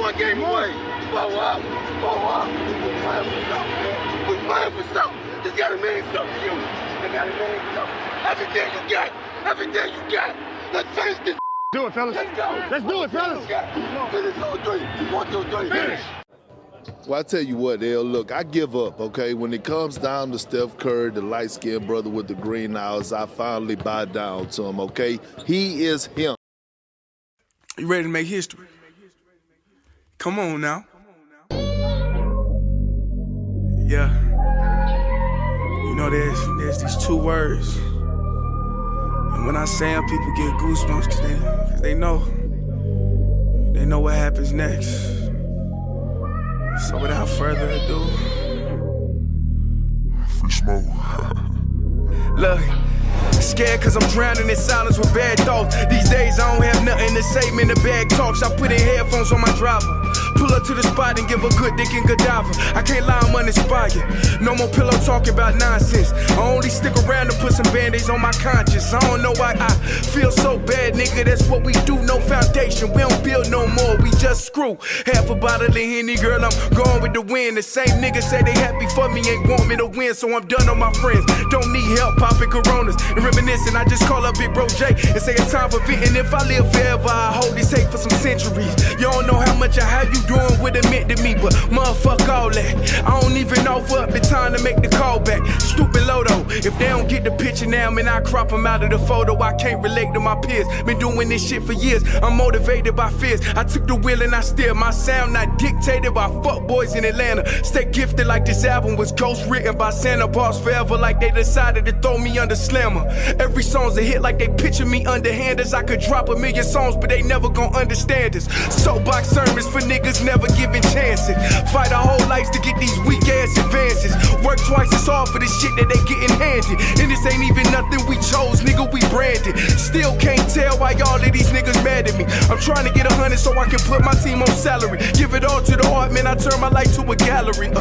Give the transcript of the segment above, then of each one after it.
one game away. Blow up. We're playing for something, man. We're playing for something. It's gotta mean something to you. It gotta mean something. Everything you got. Everything you got. Let's finish this. Do it, fellas. Let's go. Let's do it, fellas. Finish 2-3. 1, 2, 3. Finish. Well, I tell you what, L, look, I give up, okay? When it comes down to Steph Curry, the light-skinned brother with the green eyes, I finally bow down to him, okay? He is him. You ready to make history? Come on now. Yeah. You know, there's these two words. And when I say them, people get goosebumps because they know what happens next. So without further ado, free smoke. Look, scared cause I'm drowning in silence with bad thoughts. These days I don't have nothing to say, man, the bag talks. I put in headphones on my driver. Pull up to the spot and give a good dick and Godiva. I can't lie, I'm uninspired. No more pillow talking about nonsense. I only stick around to put some band-aids on my conscience. I don't know why I feel so bad, nigga. That's what we do, no foundation. We don't build no more, we just screw. Half a bottle of Henny, girl, I'm going with the wind. The same niggas say they happy for me, ain't want me to win. So I'm done on my friends. Don't need help popping Coronas and reminiscing. I just call up Big Bro J and say it's time for venting. If I live forever, I hold this hate for some centuries. You don't know how much or how you doing would have meant to me, but motherfuck all that. I don't even offer up the time to make the call back. Stupid Lodo, if they don't get the picture now, man, I crop them out of the photo. I can't relate to my peers. Been doing this shit for years. I'm motivated by fears. I took the wheel and I steer. My sound not dictated by fuck boys in Atlanta. Stay gifted like this album was ghost written by Santa Bars forever, like they decided to throw me under Slammer. Every song's a hit like they picture me underhanders. I could drop a million songs, but they never gon' understand us. Soapbox sermons for niggas never giving chances. Fight our whole lives to get these weak ass advances. Work twice as hard for the shit that they getting handed. And this ain't even nothing we chose, nigga, we branded. Still can't tell why all of these niggas mad at me. I'm trying to get 100 so I can put my team on salary. Give it all to the art, man, I turn my life to a gallery.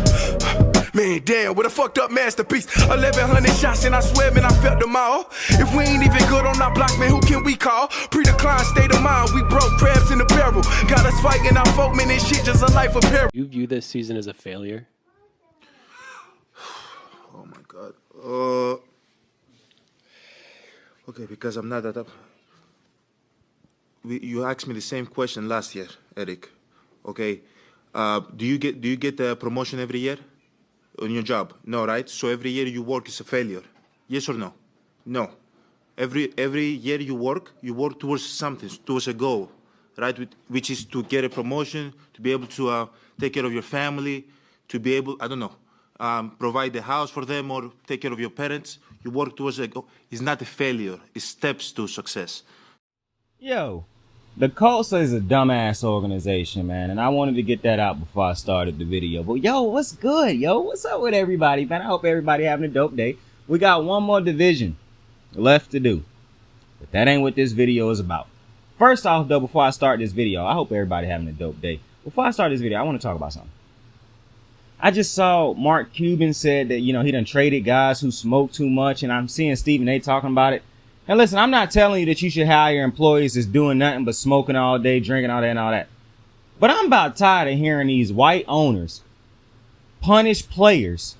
Man, damn, what a fucked up masterpiece. 1100 shots and I swear, man, I felt them all. If we ain't even good on our blocks, man, who can we call? Pre-decline state of mind, we broke crabs in the barrel. Got us fighting our folk, man, this shit just a life of peril. You view this season as a failure? Oh my God. Okay, because I'm not that up. You asked me the same question last year, Eric. Okay, do you get the promotion every year on your job? No, right? So every year you work is a failure. Yes or no? No. Every year you work towards something, towards a goal, right? Which is to get a promotion, to be able to take care of your family, to be able, I don't know, provide the house for them or take care of your parents. You work towards a goal. It's not a failure. It's steps to success. Yo, the Colts is a dumbass organization, man, and I wanted to get that out before I started the video. But yo, what's good, yo? What's up with everybody, man? I hope everybody having a dope day. We got one more division left to do, but that ain't what this video is about. First off, though, before I start this video, I hope everybody having a dope day. Before I start this video, I want to talk about something. I just saw Mark Cuban said that, you know, he done traded guys who smoke too much, and I'm seeing Stephen A talking about it. And listen, I'm not telling you that you should hire employees that's doing nothing but smoking all day, drinking all that and all that. But I'm about tired of hearing these white owners punish players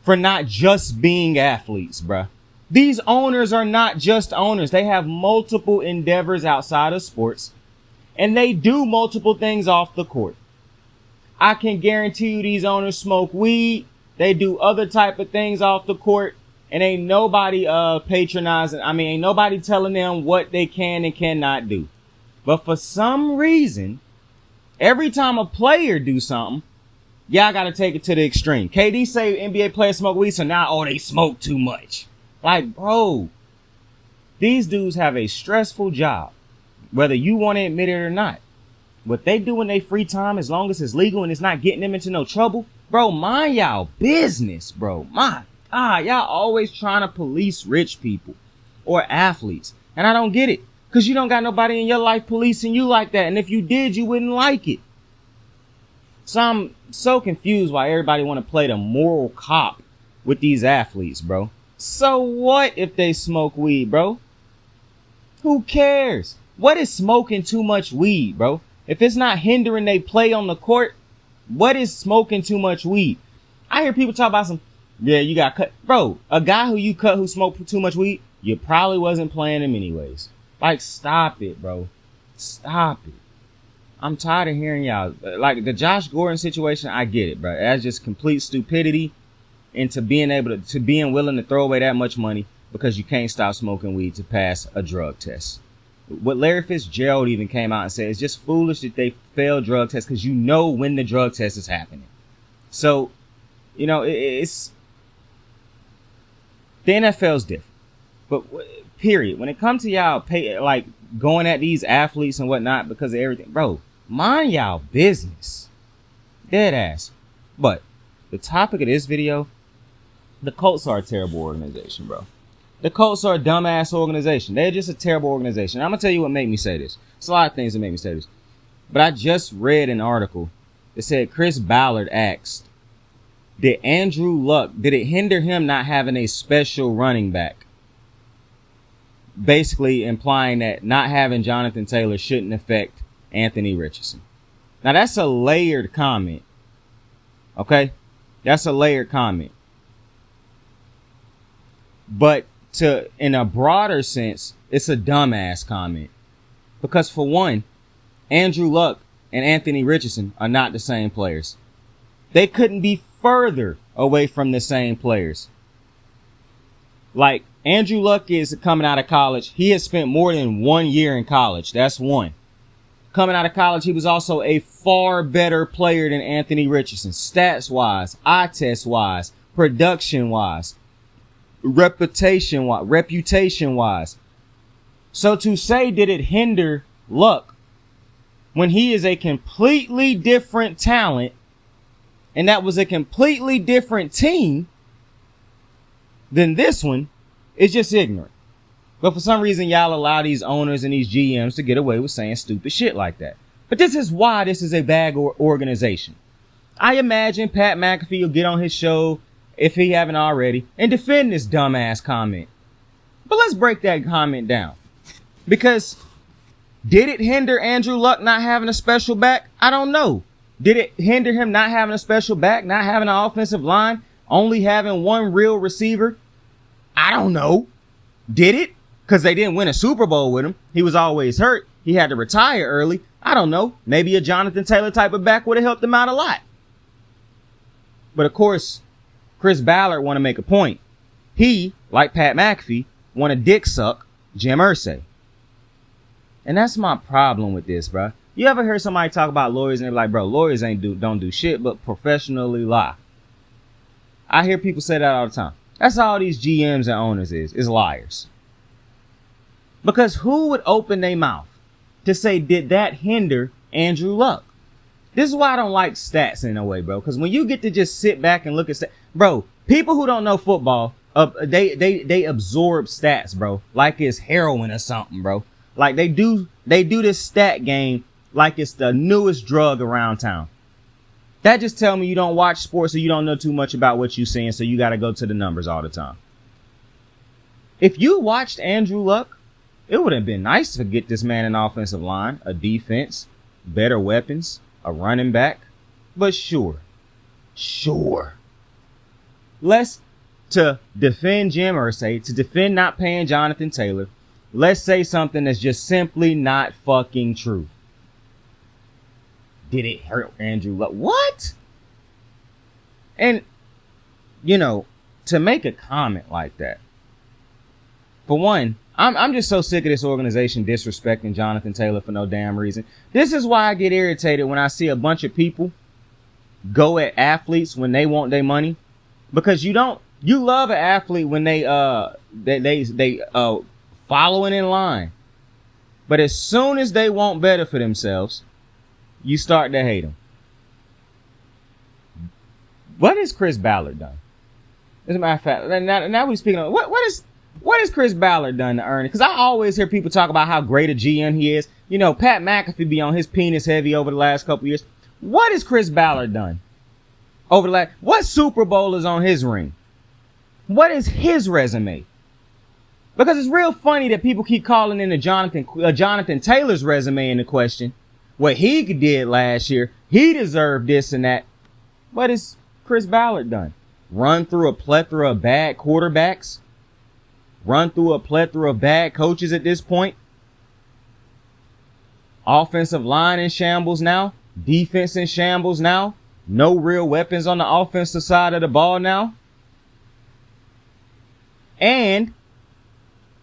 for not just being athletes, bruh. These owners are not just owners. They have multiple endeavors outside of sports, and they do multiple things off the court. I can guarantee you these owners smoke weed. They do other type of things off the court. And ain't nobody patronizing. I mean, ain't nobody telling them what they can and cannot do. But for some reason, every time a player do something, y'all got to take it to the extreme. KD say NBA players smoke weed, so now, oh, they smoke too much. Like, bro, these dudes have a stressful job, whether you want to admit it or not. What they do in their free time, as long as it's legal and it's not getting them into no trouble, bro, mind y'all business, bro. Y'all always trying to police rich people or athletes. And I don't get it. Because you don't got nobody in your life policing you like that. And if you did, you wouldn't like it. So I'm so confused why everybody want to play the moral cop with these athletes, bro. So what if they smoke weed, bro? Who cares? What is smoking too much weed, bro? If it's not hindering they play on the court, what is smoking too much weed? I hear people talk about you got cut. Bro, a guy who you cut who smoked too much weed, you probably wasn't playing him anyways. Like, stop it, bro. Stop it. I'm tired of hearing y'all. Like, the Josh Gordon situation, I get it, bro. That's just complete stupidity into being able to being willing to throw away that much money because you can't stop smoking weed to pass a drug test. What Larry Fitzgerald even came out and said, it's just foolish that they fail drug tests because you know when the drug test is happening. So, it's the NFL's different. But period. When it comes to y'all going at these athletes and whatnot because of everything, bro, mind y'all business. Dead ass. But the topic of this video, the Colts are a terrible organization, bro. The Colts are a dumbass organization. They're just a terrible organization. I'm going to tell you what made me say this. It's a lot of things that make me say this. But I just read an article that said Chris Ballard asked, did it hinder him not having a special running back? Basically implying that not having Jonathan Taylor shouldn't affect Anthony Richardson. Now that's a layered comment. Okay? That's a layered comment. But in a broader sense, it's a dumbass comment. Because for one, Andrew Luck and Anthony Richardson are not the same players. They couldn't be further away from the same players. Like, Andrew Luck is coming out of college. He has spent more than 1 year in college. That's one. Coming out of college, he was also a far better player than Anthony Richardson. Stats-wise, eye test-wise, production-wise, reputation-wise. So to say, did it hinder Luck when he is a completely different talent and that was a completely different team than this one, is just ignorant. But for some reason, y'all allow these owners and these GMs to get away with saying stupid shit like that. But this is why this is a bad organization. I imagine Pat McAfee will get on his show, if he haven't already, and defend this dumbass comment. But let's break that comment down. Because did it hinder Andrew Luck not having a special back? I don't know. Did it hinder him not having a special back, not having an offensive line, only having one real receiver? I don't know. Did it? Because they didn't win a Super Bowl with him. He was always hurt. He had to retire early. I don't know. Maybe a Jonathan Taylor type of back would have helped him out a lot. But of course, Chris Ballard want to make a point. He, like Pat McAfee, want to dick suck Jim Irsay. And that's my problem with this, bro. You ever hear somebody talk about lawyers and they're like, bro, lawyers don't do shit but professionally lie. I hear people say that all the time. That's all these GMs and owners is liars. Because who would open their mouth to say, did that hinder Andrew Luck? This is why I don't like stats in a way, bro. Because when you get to just sit back and look at stats, bro, people who don't know football, they absorb stats, bro, like it's heroin or something, bro. Like they do this stat game like it's the newest drug around town. That just tell me you don't watch sports or you don't know too much about what you're seeing, so you got to go to the numbers all the time. If you watched Andrew Luck, it would have been nice to get this man an offensive line, a defense, better weapons, a running back. But sure. Let's to defend Jim Irsay, to defend not paying Jonathan Taylor, let's say something that's just simply not fucking true. Did it hurt Andrew Luck? What? And, to make a comment like that, for one, I'm just so sick of this organization disrespecting Jonathan Taylor for no damn reason. This is why I get irritated when I see a bunch of people go at athletes when they want their money. Because you love an athlete when they following in line. But as soon as they want better for themselves, you start to hate them. What has Chris Ballard done? As a matter of fact, now we're speaking of what has Chris Ballard done to earn it? Because I always hear people talk about how great a GM he is. Pat McAfee be on his penis heavy over the last couple years. What has Chris Ballard done over the last? What Super Bowl is on his ring? What is his resume? Because it's real funny that people keep calling in Jonathan Taylor's resume into question what he did last year, he deserved this and that. What has Chris Ballard done? Run through a plethora of bad quarterbacks? Run through a plethora of bad coaches at this point? Offensive line in shambles now? Defense in shambles now? No real weapons on the offensive side of the ball now? And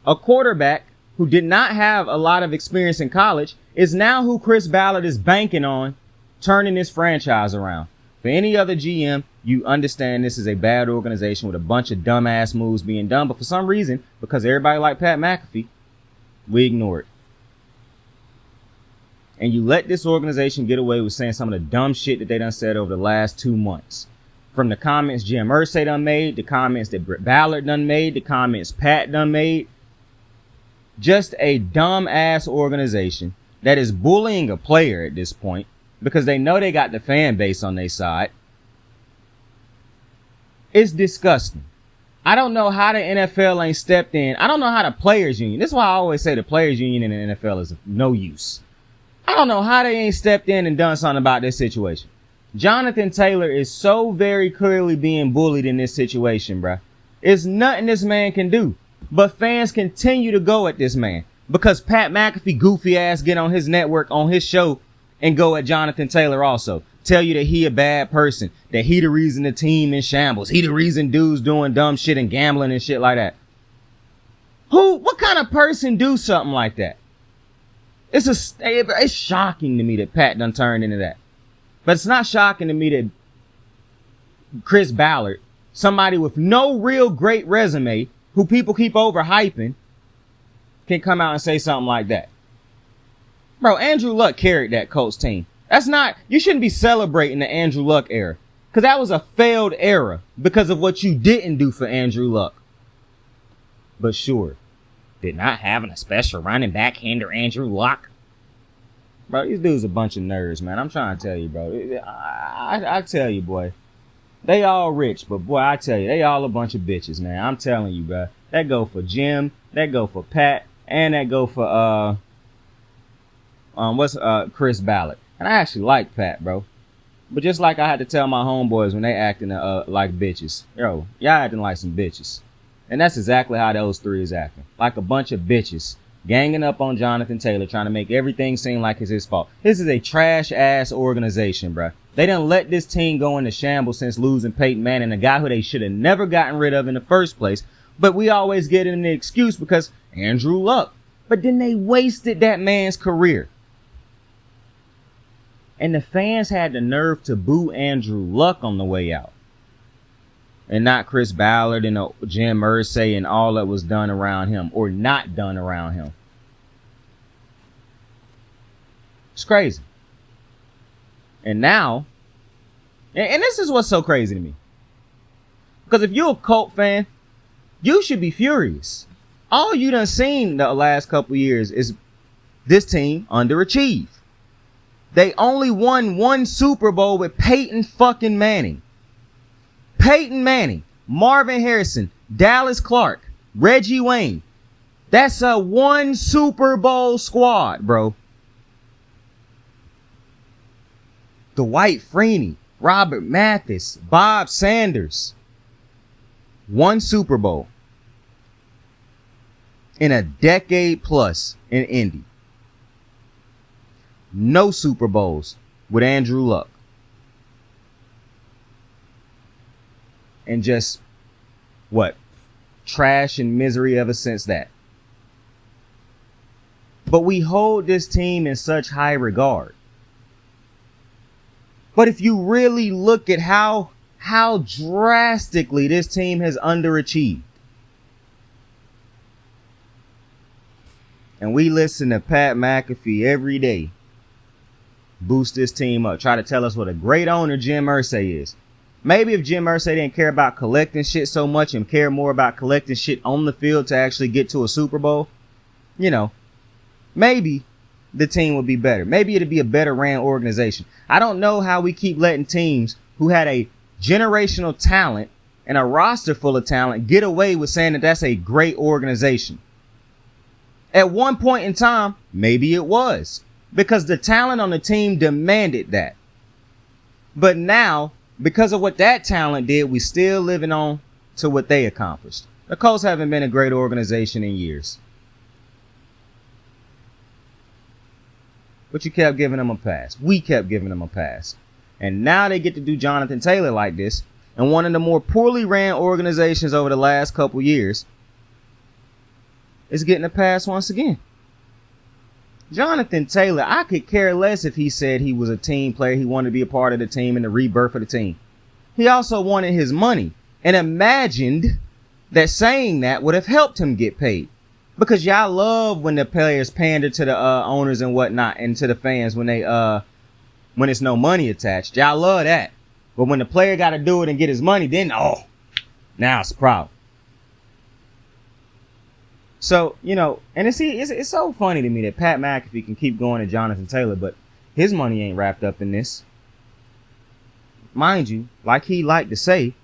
a quarterback who did not have a lot of experience in college is now who Chris Ballard is banking on turning this franchise around. For any other GM, you understand this is a bad organization with a bunch of dumbass moves being done. But for some reason, because everybody like Pat McAfee, we ignore it. And you let this organization get away with saying some of the dumb shit that they done said over the last 2 months. From the comments Jim Irsay done made, the comments that Ballard done made, the comments Pat done made. Just a dumb ass organization that is bullying a player at this point because they know they got the fan base on their side. It's disgusting. I don't know how the NFL ain't stepped in. I don't know how the players union. This is why I always say the players union in the NFL is of no use. I don't know how they ain't stepped in and done something about this situation. Jonathan Taylor is so very clearly being bullied in this situation, bruh. It's nothing this man can do. But fans continue to go at this man because Pat McAfee goofy ass get on his network, on his show, and go at Jonathan Taylor also. Tell you that he a bad person, that he the reason the team in shambles. He the reason dudes doing dumb shit and gambling and shit like that. What kind of person do something like that? It's shocking to me that Pat done turned into that. But it's not shocking to me that Chris Ballard, somebody with no real great resume, who people keep overhyping, can come out and say something like that. Bro, Andrew Luck carried that Colts team. You shouldn't be celebrating the Andrew Luck era. Because that was a failed era because of what you didn't do for Andrew Luck. But sure, did not having a special running back hinder Andrew Luck? Bro, these dudes a bunch of nerds, man. I'm trying to tell you, bro. I tell you, boy. They all rich, but boy, I tell you, they all a bunch of bitches, man. I'm telling you, bro. That go for Jim, that go for Pat, and that go for Chris Ballard. And I actually like Pat, bro. But just like I had to tell my homeboys when they acting like bitches, yo, y'all acting like some bitches. And that's exactly how those three is acting, like a bunch of bitches, ganging up on Jonathan Taylor, trying to make everything seem like it's his fault. This is a trash ass organization, bro. They done let this team go into shambles since losing Peyton Manning, a guy who they should have never gotten rid of in the first place. But we always get an excuse because Andrew Luck. But then they wasted that man's career. And the fans had the nerve to boo Andrew Luck on the way out. And not Chris Ballard and Jim Irsay and all that was done around him or not done around him. It's crazy. And now, and this is what's so crazy to me. Because if you're a Colt fan, you should be furious. All you done seen the last couple years is this team underachieve. They only won one Super Bowl with Peyton fucking Manning. Peyton Manning, Marvin Harrison, Dallas Clark, Reggie Wayne. That's a one Super Bowl squad, bro. Dwight Freeney, Robert Mathis, Bob Sanders. One Super Bowl in a decade plus in Indy. No Super Bowls with Andrew Luck. And just, trash and misery ever since that. But we hold this team in such high regard. But if you really look at how drastically this team has underachieved. And we listen to Pat McAfee every day boost this team up, try to tell us what a great owner Jim Irsay is. Maybe if Jim Irsay didn't care about collecting shit so much and care more about collecting shit on the field to actually get to a Super Bowl, maybe the team would be better. Maybe it'd be a better ran organization. I don't know how we keep letting teams who had a generational talent and a roster full of talent get away with saying that that's a great organization. At one point in time, maybe it was. because the talent on the team demanded that. But now, because of what that talent did, we still living on to what they accomplished. The Colts haven't been a great organization in years. But you kept giving them a pass. We kept giving them a pass. And now they get to do Jonathan Taylor like this. And one of the more poorly ran organizations over the last couple years is getting a pass once again. Jonathan Taylor, I could care less if he said he was a team player. He wanted to be a part of the team and the rebirth of the team. He also wanted his money and imagined that saying that would have helped him get paid. Because y'all love when the players pander to the owners and whatnot and to the fans when it's no money attached. Y'all love that. But when the player got to do it and get his money, then, now it's a problem. So, and it's so funny to me that Pat McAfee can keep going to Jonathan Taylor, but his money ain't wrapped up in this. Mind you, like he liked to say,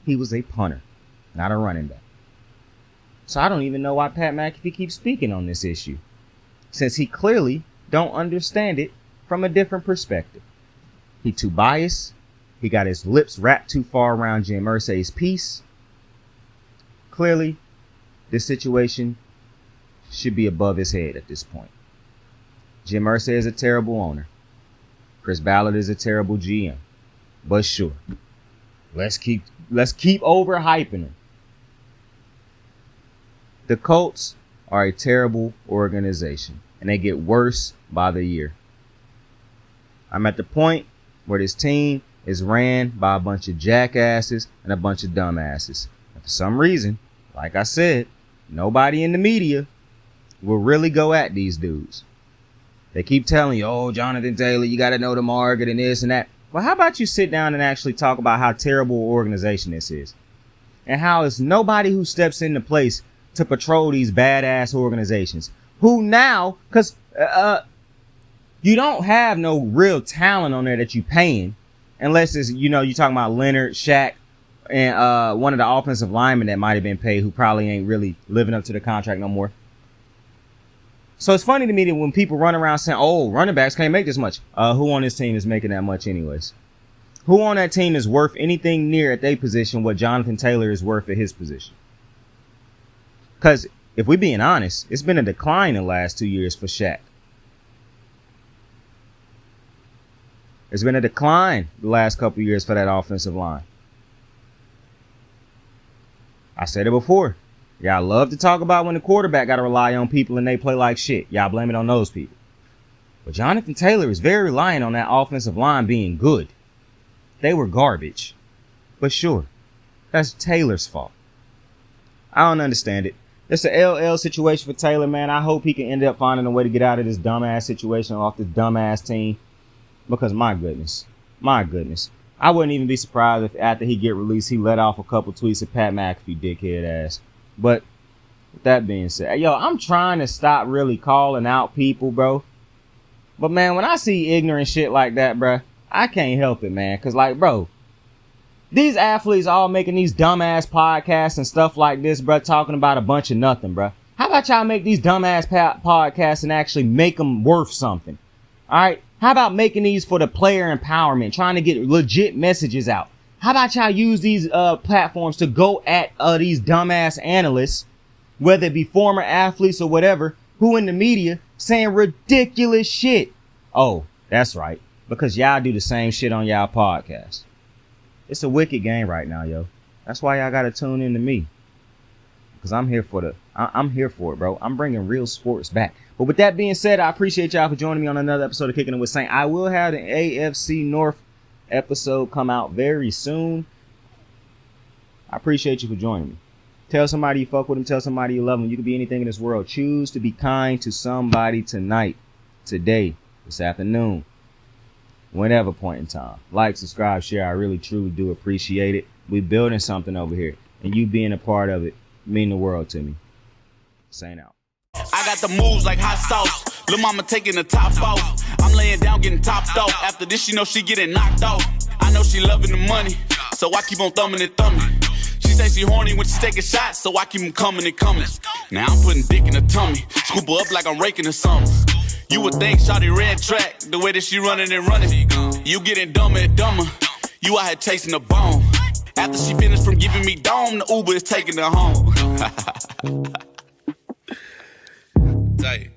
he was a punter, not a running back. So I don't even know why Pat McAfee keeps speaking on this issue, since he clearly don't understand it from a different perspective. He too biased. He got his lips wrapped too far around Jim Irsay's piece. Clearly, this situation should be above his head at this point. Jim Irsay is a terrible owner. Chris Ballard is a terrible GM. But sure, let's keep overhyping him. The Colts are a terrible organization, and they get worse by the year. I'm at the point where this team is ran by a bunch of jackasses and a bunch of dumbasses. And for some reason, like I said, nobody in the media will really go at these dudes. They keep telling you, Jonathan Taylor, you got to know the market and this and that. Well, how about you sit down and actually talk about how terrible an organization this is? And how it's nobody who steps into place to patrol these badass organizations. Who now, because you don't have no real talent on there that you paying. Unless it's, you're talking about Leonard, Shaq, and one of the offensive linemen that might have been paid who probably ain't really living up to the contract no more. So it's funny to me that when people run around saying, running backs can't make this much. Who on this team is making that much anyways? Who on that team is worth anything near at their position what Jonathan Taylor is worth at his position? Because if we're being honest, it's been a decline in the last 2 years for Shaq. There's been a decline the last couple of years for that offensive line. I said it before. Y'all love to talk about when the quarterback got to rely on people and they play like shit. Y'all blame it on those people. But Jonathan Taylor is very reliant on that offensive line being good. They were garbage. But sure, that's Taylor's fault. I don't understand it. It's an LL situation for Taylor, man. I hope he can end up finding a way to get out of this dumbass situation off this dumbass team. Because my goodness, I wouldn't even be surprised if after he get released, he let off a couple tweets at Pat McAfee dickhead ass. But with that being said, I'm trying to stop really calling out people, bro. But man, when I see ignorant shit like that, bro, I can't help it, man. Cause bro, these athletes all making these dumbass podcasts and stuff like this, bro, talking about a bunch of nothing, bro. How about y'all make these dumbass podcasts and actually make them worth something? All right. How about making these for the player empowerment, trying to get legit messages out? How about y'all use these platforms to go at these dumbass analysts, whether it be former athletes or whatever, who in the media saying ridiculous shit? Oh, that's right. Because y'all do the same shit on y'all podcast. It's a wicked game right now, yo. That's why y'all got to tune in to me. Because I'm here for it, bro. I'm bringing real sports back. But with that being said, I appreciate y'all for joining me on another episode of Kicking It with Saint. I will have the AFC North episode come out very soon. I appreciate you for joining me. Tell somebody you fuck with them. Tell somebody you love them. You can be anything in this world. Choose to be kind to somebody tonight, today, this afternoon, whenever point in time. Like, subscribe, share. I really, truly do appreciate it. We're building something over here. And you being a part of it mean the world to me. Saint out. I got the moves like hot sauce. Lil' mama taking the top off. I'm laying down getting topped off. After this, you know she getting knocked off. I know she loving the money, so I keep on thumbing and thumbing. She say she horny when she taking shots, so I keep them coming and coming. Now I'm putting dick in her tummy. Scoop her up like I'm raking her something. You would think shawty ran track, the way that she running and running. You getting dumber and dumber, you out here chasing the bone. After she finished from giving me dome, the Uber is taking her home. Tight.